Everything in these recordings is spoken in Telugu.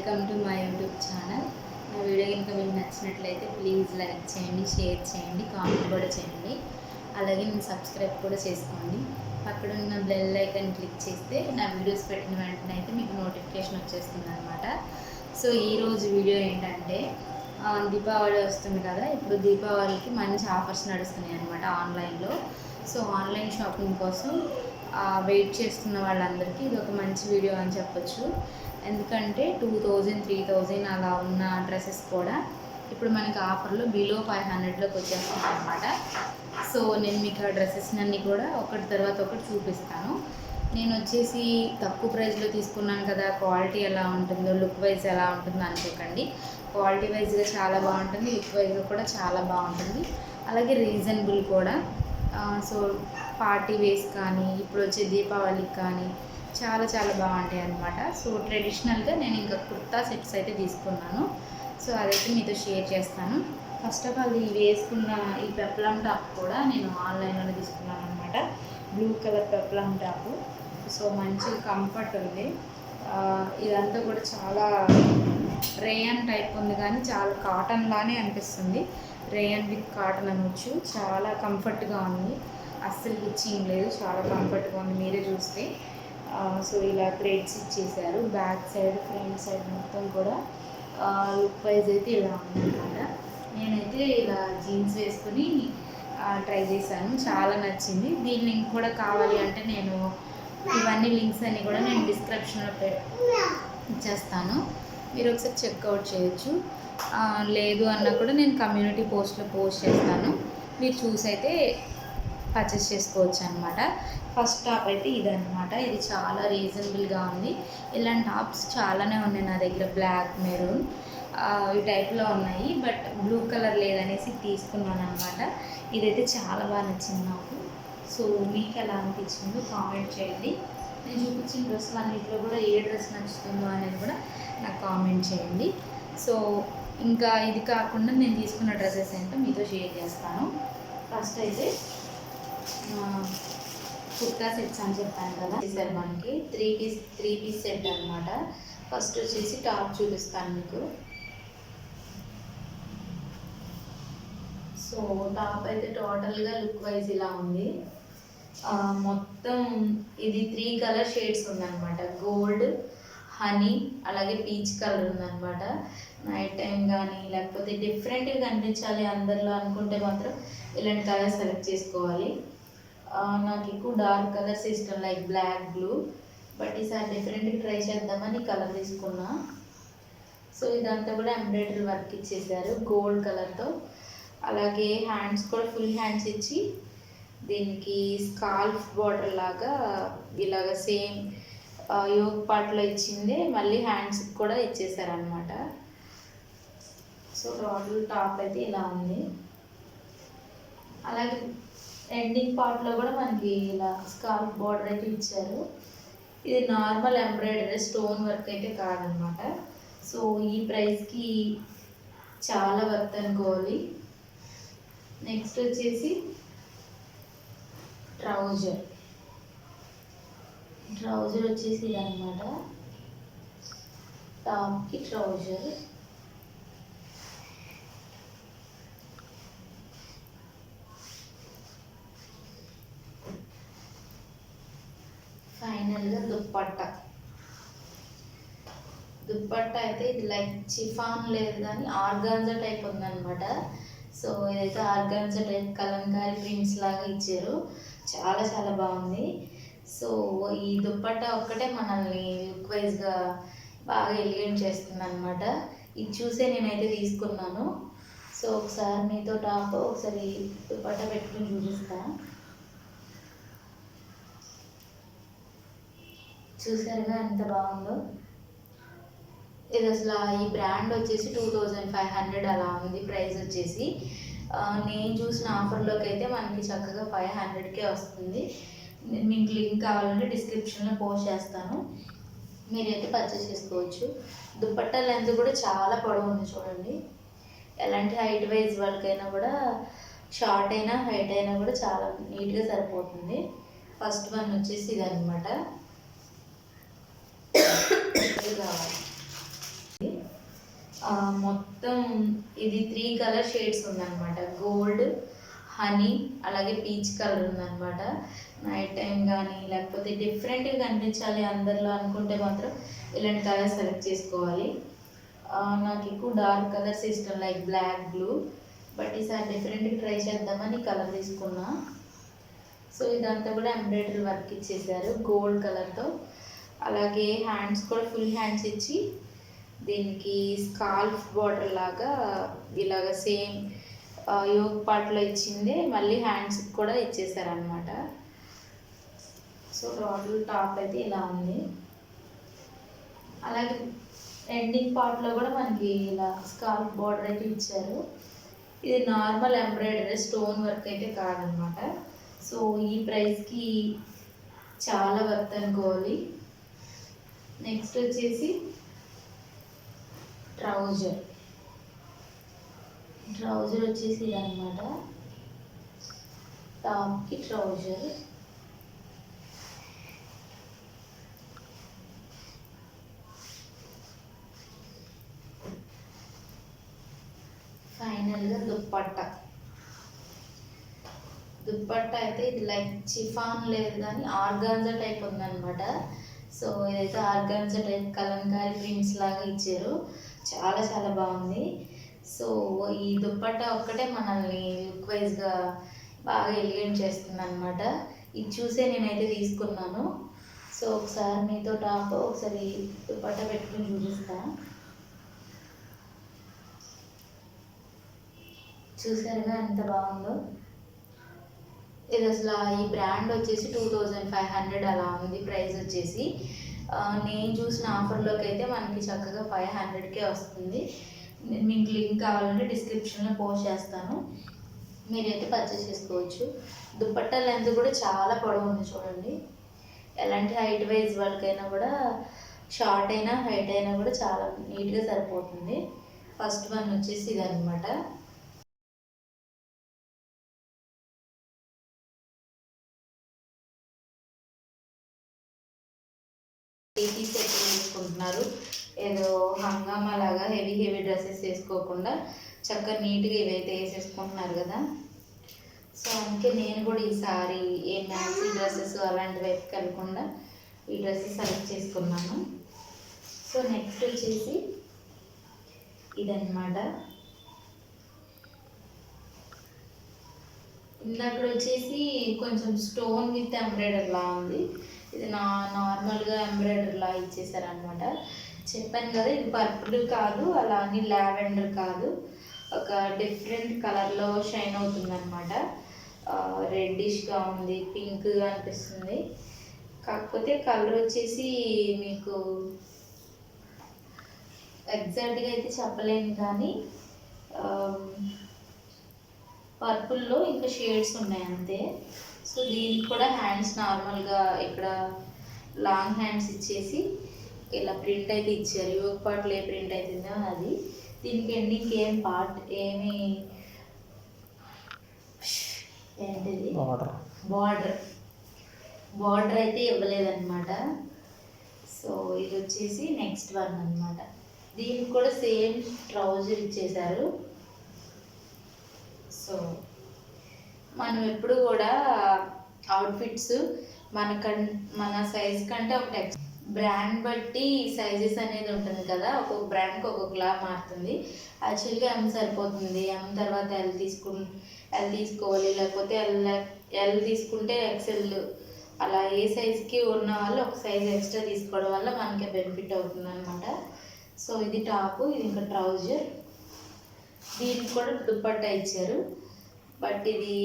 Welcome to my YouTube channel. నా వీడియో కనుక మీకు నచ్చినట్లయితే ప్లీజ్ లైక్ చేయండి, షేర్ చేయండి, కామెంట్ కూడా చేయండి. అలాగే నేను సబ్స్క్రైబ్ కూడా చేసుకోండి. అక్కడ ఉన్న బెల్ ఐకాన్ క్లిక్ చేస్తే నా వీడియోస్ పెట్టిన వెంటనే అయితే మీకు నోటిఫికేషన్ వచ్చేస్తుంది అనమాట. సో ఈరోజు వీడియో ఏంటంటే దీపావళి వస్తుంది కదా, ఇప్పుడు దీపావళికి మంచి ఆఫర్స్ నడుస్తున్నాయి అనమాట ఆన్లైన్లో. సో ఆన్లైన్ షాపింగ్ కోసం వెయిట్ చేస్తున్న వాళ్ళందరికీ ఇది ఒక మంచి వీడియో అని చెప్పొచ్చు. ఎందుకంటే 2000, 3000 అలా ఉన్న డ్రెస్సెస్ కూడా ఇప్పుడు మనకి ఆఫర్లో బిలో 500లోకి వచ్చేస్తుంది అనమాట. సో నేను మీకు ఆ డ్రెస్సెస్ అన్నీ కూడా ఒకటి తర్వాత ఒకటి చూపిస్తాను. నేను వచ్చేసి తక్కువ ప్రైస్లో తీసుకున్నాను కదా, క్వాలిటీ ఎలా ఉంటుందో, లుక్ వైజ్ ఎలా ఉంటుందో అనుకోకండి. క్వాలిటీ వైజ్గా చాలా బాగుంటుంది, లుక్ వైజ్గా కూడా చాలా బాగుంటుంది, అలాగే రీజనబుల్ కూడా. సో పార్టీ వేస్ కానీ ఇప్పుడు వచ్చే దీపావళికి కానీ చాలా చాలా బాగుంటాయి అన్నమాట. సో ట్రెడిషనల్గా నేను ఇంకా కుర్తా సెట్స్ అయితే తీసుకున్నాను. సో అదైతే మీతో షేర్ చేస్తాను. ఫస్ట్ ఆఫ్ ఆల్ ఇది వేసుకున్న ఈ పెప్లం టాప్ కూడా నేను ఆన్లైన్లోనే తీసుకున్నాను అనమాట. Blue colour peplum top. So మంచి కంఫర్ట్ ఉంది. ఇదంతా కూడా చాలా రేయన్ టైప్ ఉంది, కానీ చాలా కాటన్ లానే అనిపిస్తుంది. రేయన్ విత్ కాటన్ అనొచ్చు. చాలా కంఫర్ట్గా ఉంది, అస్సలు ఇచ్చింగ్ లేదు, చాలా కంఫర్ట్గా ఉంది మీరే చూస్తే. సో ఇలా థ్రెడ్స్ ఇచ్చేసారు బ్యాక్ సైడ్, ఫ్రంట్ సైడ్ మొత్తం కూడా. లుక్ వైజ్ అయితే ఇలా ఉందన్నమాట. నేనైతే ఇలా జీన్స్ వేసుకుని ట్రై చేశాను, చాలా నచ్చింది. దీని లింక్ కూడా కావాలి అంటే నేను ఇవన్నీ లింక్స్ అన్నీ కూడా నేను డిస్క్రిప్షన్లో ఇచ్చేస్తాను, మీరు ఒకసారి చెక్అవుట్ చేయొచ్చు. లేదు అన్నా కూడా నేను కమ్యూనిటీ పోస్ట్లో పోస్ట్ చేస్తాను, మీరు చూసి అయితే పర్చేస్ చేసుకోవచ్చు అనమాట. ఫస్ట్ టాప్ అయితే ఇదన్నమాట. ఇది చాలా రీజనబుల్గా ఉంది. ఇలాంటి టాప్స్ చాలానే ఉన్నాయి నా దగ్గర, బ్లాక్, మెరూన్ ఈ టైప్లో ఉన్నాయి. బట్ బ్లూ కలర్ లేదనేసి తీసుకున్నాను అనమాట. ఇదైతే చాలా బాగా నచ్చింది నాకు. సో మీకు ఎలా అనిపించిందో కామెంట్ చేయండి. నేను చూపించిన డ్రెస్సులు అన్నింటిలో కూడా ఏ డ్రెస్ నచ్చుతుందో అనేది కూడా నాకు కామెంట్ చేయండి. సో ఇంకా ఇది కాకుండా నేను తీసుకున్న డ్రెస్సెస్ ఏంటో మీతో షేర్ చేస్తాను. ఫస్ట్ అయితే కుర్తా సెట్స్ అని చెప్పాను కదా, సార్ మనకి త్రీ పీస్ సెట్ అనమాట. ఫస్ట్ వచ్చేసి టాప్ చూపిస్తాను మీకు. సో టాప్ అయితే టోటల్గా లుక్ వైజ్ ఇలా ఉంది. మొత్తం ఇది 3 కలర్ షేడ్స్ ఉందన్నమాట. గోల్డ్, హనీ, అలాగే పీచ్ కలర్ ఉందన్నమాట. నైట్ టైం కానీ లేకపోతే డిఫరెంట్గా కనిపించాలి అందరిలో అనుకుంటే మాత్రం ఇలాంటి కలర్ సెలెక్ట్ చేసుకోవాలి. నాకు ఎక్కువ డార్క్ కలర్స్ ఇష్టం, లైక్ బ్లాక్, బ్లూ. బట్ ఈసారి డిఫరెంట్గా ట్రై చేద్దామని కలర్ తీసుకున్నా. సో ఇదంతా కూడా ఎంబ్రాయిడరీ వర్క్ ఇచ్చేసారు గోల్డ్ కలర్తో. అలాగే హ్యాండ్స్ కూడా ఫుల్ హ్యాండ్స్ ఇచ్చి దీనికి స్కాల్ఫ్ బార్డర్ లాగా ఇలాగ సేమ్ యోగ్ పార్ట్లో ఇచ్చిందే మళ్ళీ హ్యాండ్స్కి కూడా ఇచ్చేసారనమాట. సో టోటల్ టాప్ అయితే ఇలా ఉంది. అలాగే ఎండింగ్ పార్ట్లో కూడా మనకి ఇలా స్కాల్ఫ్ బార్డర్ అయితే ఇచ్చారు. ఇది నార్మల్ ఎంబ్రాయిడరీ, స్టోన్ వర్క్ అయితే కాదనమాట. సో ఈ ప్రైస్కి చాలా వర్త్ అనుకోవాలి. నెక్స్ట్ వచ్చేసి ట్రౌజర్ వచ్చేసి ఇదన్నమాట. టాప్కి ట్రౌజర్. ఫైనల్గా దుప్పట్ట అయితే ఇది లైక్ చిఫాన్ లేదు కానీ ఆర్గాన్జా టైప్ ఉందన్నమాట. సో ఇదైతే ఆర్గాన్జా టైప్ కలంకారీ ప్రింట్స్ లాగా ఇచ్చారు, చాలా చాలా బాగుంది. సో ఈ దుప్పట్ట ఒక్కటే మనల్ని లుక్ వైజ్గా బాగా ఎలిగెంట్ చేస్తుంది అనమాట. ఇది చూసే నేనైతే తీసుకున్నాను. సో ఒకసారి మీతో టాప్ ఒకసారి దుప్పట్ట పెట్టుకుని చూపిస్తాను. చూసారుగా ఎంత బాగుందో. ఇది అసలు ఈ బ్రాండ్ వచ్చేసి 2500 అలా ఉంది ప్రైస్ వచ్చేసి. నేను చూసిన ఆఫర్లోకి అయితే మనకి చక్కగా 500కే వస్తుంది. మీకు లింక్ కావాలంటే డిస్క్రిప్షన్లో పోస్ట్ చేస్తాను, మీరైతే పర్చేస్ చేసుకోవచ్చు. దుప్పట్టా లెంత్ కూడా చాలా పొడవు ఉంది చూడండి. ఎలాంటి హైట్ వైజ్ వాళ్ళకైనా కూడా, షార్ట్ అయినా హైట్ అయినా కూడా చాలా నీట్గా సరిపోతుంది. ఫస్ట్ వన్ వచ్చేసి ఇది అనమాట. కావాలి మొత్తం ఇది 3 కలర్ షేడ్స్ ఉందన్నమాట. గోల్డ్, హనీ, అలాగే పీచ్ కలర్ ఉందన్నమాట. నైట్ టైం కానీ లేకపోతే డిఫరెంట్గా కనిపించాలి అందరిలో అనుకుంటే మాత్రం ఇలాంటి కలర్ సెలెక్ట్ చేసుకోవాలి. నాకు ఎక్కువ డార్క్ కలర్స్ ఇష్టం, లైక్ బ్లాక్, బ్లూ. బట్ ఈసారి డిఫరెంట్గా ట్రై చేద్దామని కలర్ తీసుకున్నా. సో ఇదంతా కూడా ఎంబ్రాయిడరీ వర్క్ ఇచ్చేసారు గోల్డ్ కలర్తో. అలాగే హ్యాండ్స్ కూడా ఫుల్ హ్యాండ్స్ ఇచ్చి దీనికి స్కాల్ఫ్ బార్డర్ లాగా ఇలాగ సేమ్ యోగ్ పార్ట్లో ఇచ్చిందే మళ్ళీ హ్యాండ్స్కి కూడా ఇచ్చేసారనమాట. సో టోటల్ టాప్ అయితే ఇలా ఉంది. అలాగే ఎండింగ్ పార్ట్లో కూడా మనకి ఇలా స్కాల్ఫ్ బార్డర్ అయితే ఇచ్చారు. ఇది నార్మల్ ఎంబ్రాయిడరీ, స్టోన్ వర్క్ అయితే కాదనమాట. సో ఈ ప్రైస్కి చాలా వర్త్ అనుకోవాలి. నెక్స్ట్ వచ్చేసి ట్రౌజర్ వచ్చేసి ఇదనమాట. టాప్కి ట్రౌజర్. ఫైనల్గా దుప్పట్టా అయితే ఇది లైక్ చిఫాన్ లేదు కానీ ఆర్గాన్జా టైప్ ఉందన్నమాట. సో ఇదైతే ఆర్గాన్జా టైప్ కలంకారీ ప్రింట్స్ లాగా ఇచ్చారు. చాలా చాలా బాగుంది. సో ఈ దుప్పట్టా ఒక్కటే మనల్ని లుక్ వైజ్గా బాగా ఎలిగెంట్ చేస్తుంది అనమాట. ఇది చూసే నేనైతే తీసుకున్నాను. సో ఒకసారి మీతో టాప్ ఒకసారి దుప్పట్టా పెట్టుకుని చూపిస్తాను. చూసారుగా ఎంత బాగుందో. ఇది అసలు ఈ బ్రాండ్ వచ్చేసి 2500 అలా ఉంది ప్రైస్ వచ్చేసి. నేను చూసిన ఆఫర్లోకి అయితే మనకి చక్కగా 500కే వస్తుంది. మీకు లింక్ కావాలంటే డిస్క్రిప్షన్లో పోస్ట్ చేస్తాను, మీరైతే పర్చేస్ చేసుకోవచ్చు. దుపట్టా లెంత్ కూడా చాలా పొడవు ఉంది చూడండి. ఎలాంటి హైట్ వైజ్ వాళ్ళకైనా కూడా, షార్ట్ అయినా హైట్ అయినా కూడా చాలా నీట్గా సరిపోతుంది. ఫస్ట్ వన్ వచ్చేసి ఇది అనమాట. సెట్ వేసుకుంటున్నారు, ఏదో హంగామా లాగా హెవీ డ్రెస్సెస్ వేసుకోకుండా చక్కగా నీట్గా ఇవైతే వేసేసుకుంటున్నారు కదా. సో అందుకే నేను కూడా ఈసారి ఏ మ్యాక్సీ డ్రెస్సెస్ అలాంటి వైపు కలగకుండా ఈ డ్రెస్సెస్ సెలెక్ట్ చేసుకున్నాను. సో నెక్స్ట్ వచ్చేసి ఇదన్నమాట. ఇందాక వచ్చేసి కొంచెం స్టోన్ విత్ ఎంబ్రాయిడరీ లా ఉంది. ఇది నార్మల్గా ఎంబ్రాయిడరీ లా ఇచ్చేసారనమాట. చెప్పాను కదా ఇది పర్పుల్ కాదు, అలా అని లావెండర్ కాదు, ఒక డిఫరెంట్ కలర్లో షైన్ అవుతుంది అనమాట. రెడ్డిష్గా ఉంది, పింక్గా అనిపిస్తుంది. కాకపోతే కలర్ వచ్చేసి మీకు ఎగ్జాక్ట్గా అయితే చెప్పలేను కానీ పర్పుల్లో ఇంకా షేడ్స్ ఉన్నాయి అంతే. సో దీనికి కూడా హ్యాండ్స్ నార్మల్గా ఇక్కడ లాంగ్ హ్యాండ్స్ ఇచ్చేసి ఇలా ప్రింట్ అయితే ఇచ్చారు. యోగ పార్ట్లో ఏ ప్రింట్ అవుతుందో అది. దీనికి ఎండింగ్ ఏం పార్ట్ ఏమి ఏంటిది బార్డర్ అయితే ఇవ్వలేదన్నమాట. సో ఇది వచ్చేసి నెక్స్ట్ వన్ అనమాట. దీనికి కూడా సేమ్ ట్రౌజర్ ఇచ్చేసారు. సో మనం ఎప్పుడు కూడా అవుట్ఫిట్స్ మన సైజ్ కంటే ఒక బ్రాండ్ బట్టి సైజెస్ అనేది ఉంటుంది కదా, ఒక్కొక్క బ్రాండ్కి ఒక్కొక్కలా మారుతుంది. యాక్చువల్గా ఎం సరిపోతుంది, ఎం తర్వాత ఎల్ తీసుకోవాలి, లేకపోతే ఎల్ తీసుకుంటే ఎక్సెల్, అలా ఏ సైజ్కి ఉన్న వాళ్ళు ఒక సైజ్ ఎక్స్ట్రా తీసుకోవడం వల్ల మనకి బెనిఫిట్ అవుతుంది అనమాట. సో ఇది టాపు, ఇది ఇంకా ట్రౌజర్. దీనికి కూడా దుప్పట్టా ఇచ్చారు. బట్ ఇది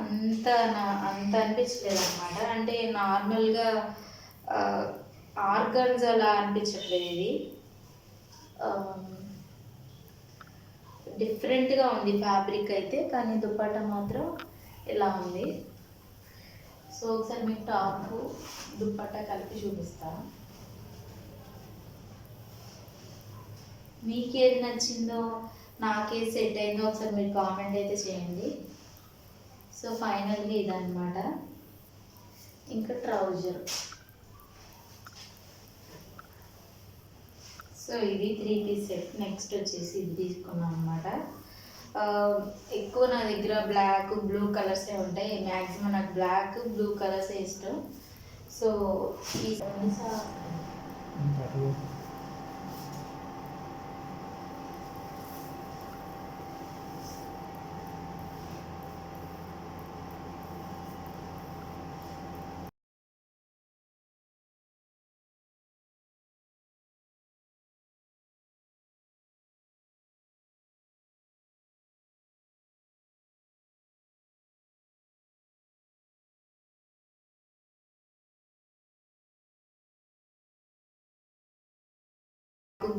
అంత అనిపించలేదు అనమాట. అంటే నార్మల్గా ఆర్గన్స్ అలా అనిపించట్లేదు. ఇది డిఫరెంట్గా ఉంది ఫ్యాబ్రిక్ అయితే, కానీ దుప్పట్టా మాత్రం ఇలా ఉంది. సో ఒకసారి మీకు టాప్ దుప్పట్టా కలిపి చూపిస్తాను. మీకు ఏది నచ్చిందో, నాకేది సెట్ అయిందో ఒకసారి మీరు కామెంట్ అయితే చేయండి. సో ఫైనల్గా ఇదన్నమాట. ఇంకా ట్రౌజర్ సో ఇది 3 పీస్ సెట్. నెక్స్ట్ వచ్చేసి ఇది తీసుకున్నాను అనమాట. ఎక్కువ నా దగ్గర బ్లాక్ బ్లూ కలర్సే ఉంటాయి. మ్యాక్సిమం నాకు బ్లాక్ బ్లూ కలర్సే ఇష్టం. సో ఈ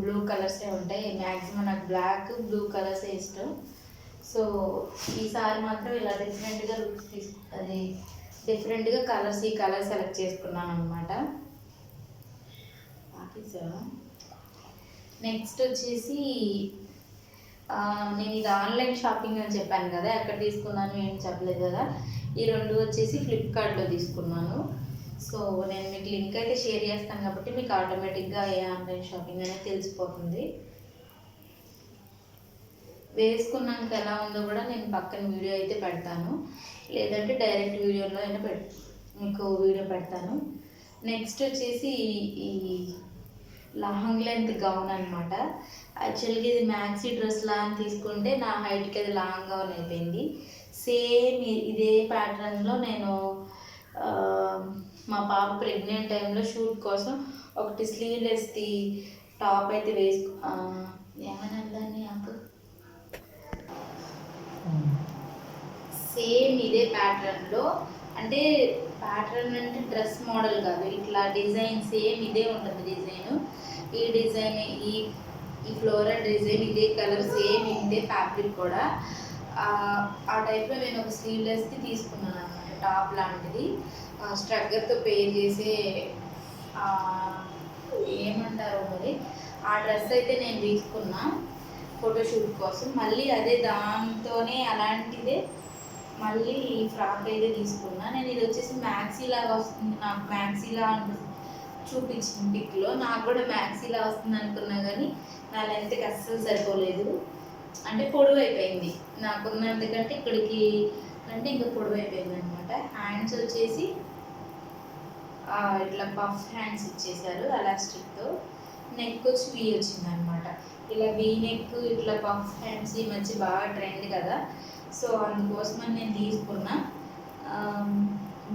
బ్లూ కలర్సే ఉంటాయి. మ్యాక్సిమం నాకు బ్లాక్ బ్లూ కలర్సే ఇష్టం. సో ఈసారి మాత్రం ఇలా డిఫరెంట్గా లుక్స్ డిఫరెంట్గా కలర్స్ ఈ కలర్ సెలెక్ట్ చేసుకున్నాను అనమాట. నెక్స్ట్ వచ్చేసి నేను ఇది ఆన్లైన్ షాపింగ్ అని చెప్పాను కదా, ఎక్కడ తీసుకున్నాను ఏం చెప్పలేదు కదా. ఈ రెండు వచ్చేసి ఫ్లిప్కార్ట్లో తీసుకున్నాను. సో నేను మీకు లింక్ అయితే షేర్ చేస్తాను కాబట్టి మీకు ఆటోమేటిక్గా ఏ ఆన్లైన్ షాపింగ్ అనేది తెలిసిపోతుంది. వేసుకున్నాక ఎలా ఉందో కూడా నేను పక్కన వీడియో అయితే పెడతాను, లేదంటే డైరెక్ట్ వీడియోలో అయినా మీకు వీడియో పెడతాను. నెక్స్ట్ వచ్చేసి ఈ లాంగ్ లెంత్ గౌన్ అనమాట. యాక్చువల్గా ఇది మ్యాక్సీ డ్రెస్ లాగా తీసుకుంటే నా హైట్కి అది లాంగ్ గౌన్ అయిపోయింది. సేమ్ ఇదే ప్యాటర్న్లో నేను మా పాప ప్రెగ్నెంట్ టైంలో షూట్ కోసం ఒకటి స్లీవ్లెస్ది టాప్ అయితే ఏమన్నా దాన్ని సేమ్ ఇదే ప్యాటర్న్లో, అంటే ప్యాటర్న్ అంటే డ్రెస్ మోడల్ కాదు, ఇట్లా డిజైన్ సేమ్ ఇదే ఉంటుంది డిజైన్. ఈ డిజైన్ ఈ ఫ్లోరల్ డిజైన్ ఇదే కలర్ సేమ్ ఇదే ఫ్యాబ్రిక్ కూడా. ఆ టైప్లో నేను ఒక స్లీవ్లెస్ది తీసుకున్నాను అనమాట, టాప్ లాంటిది. స్ట్రగ్గర్తో పేర్ చేసే ఏమంటారో మరి ఆ డ్రెస్ అయితే నేను తీసుకున్నా ఫోటోషూట్ కోసం. మళ్ళీ అదే దాంతోనే అలాంటిదే మళ్ళీ ఈ ఫ్రాక్ అయితే తీసుకున్నా. నేను ఇది వచ్చేసి మ్యాక్సీ లాగా వస్తుంది, నాకు మ్యాక్సీలా చూపించిన పిక్లో నాకు కూడా మ్యాక్సీలా వస్తుంది అనుకున్నా, కానీ నా లెంత్కి అస్సలు సరిపోలేదు. అంటే పొడవు అయిపోయింది, నాకున్నందుకంటే ఇక్కడికి అంటే ఇంకా పొడవు అయిపోయింది అనమాట. హ్యాండ్స్ వచ్చేసి ఇట్లా పఫ్ హ్యాండ్స్ ఇచ్చేసారు ఎలాస్టిక్తో. నెక్ వచ్చి వీ వచ్చింది అనమాట. ఇలా వీ నెక్ ఇట్లా పఫ్ హ్యాండ్స్ ఈ మధ్య బాగా ట్రెండ్ కదా, సో అందుకోసమని నేను తీసుకున్నా.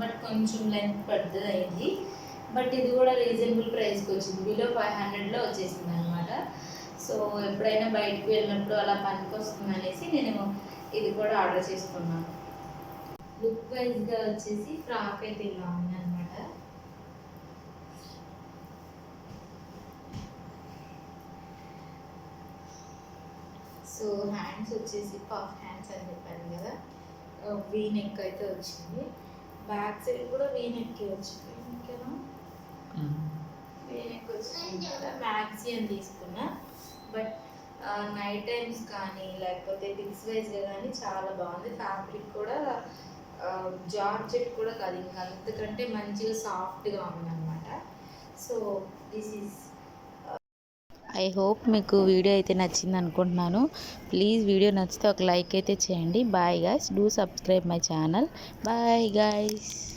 బట్ కొంచెం లెంత్ పెద్దది అయింది, బట్ ఇది కూడా రీజనబుల్ ప్రైస్కి వచ్చింది, బిలో 500లో వచ్చేసింది అనమాట. సో ఎప్పుడైనా బయటకు వెళ్ళినప్పుడు అలా పనికి వస్తుంది అనేసి నేను ఇది కూడా ఆర్డర్ చేసుకున్నాను. లుక్ వైజ్గా వచ్చేసి ఫ్రాక్ అయితే ఇలా ఉంది అనమాట. సో హ్యాండ్స్ వచ్చేసి పఫ్ హ్యాండ్స్ అని చెప్పాను కదా, వీ నెక్ అయితే వచ్చింది. బ్యాక్ సైడ్ కూడా వీ నెక్ వచ్చింది, ఇంకేనా వీ నెక్ వచ్చింది కదా. మ్యాక్సీ అని తీసుకున్నా, బట్ నైట్ టైమ్స్ కానీ లేకపోతే పిక్స్ వైజ్గా కానీ చాలా బాగుంది. ఫ్యాబ్రిక్ కూడా జార్జెట్ కూడా కాదు, ఇంకా అంతకంటే మంచిగా సాఫ్ట్గా ఉందన్నమాట. So this is I hope మీకు వీడియో అయితే నచ్చింది అనుకుంటున్నాను. ప్లీజ్ వీడియో నచ్చితే ఒక లైక్ అయితే చేయండి. Bye guys, do subscribe my channel. Bye guys.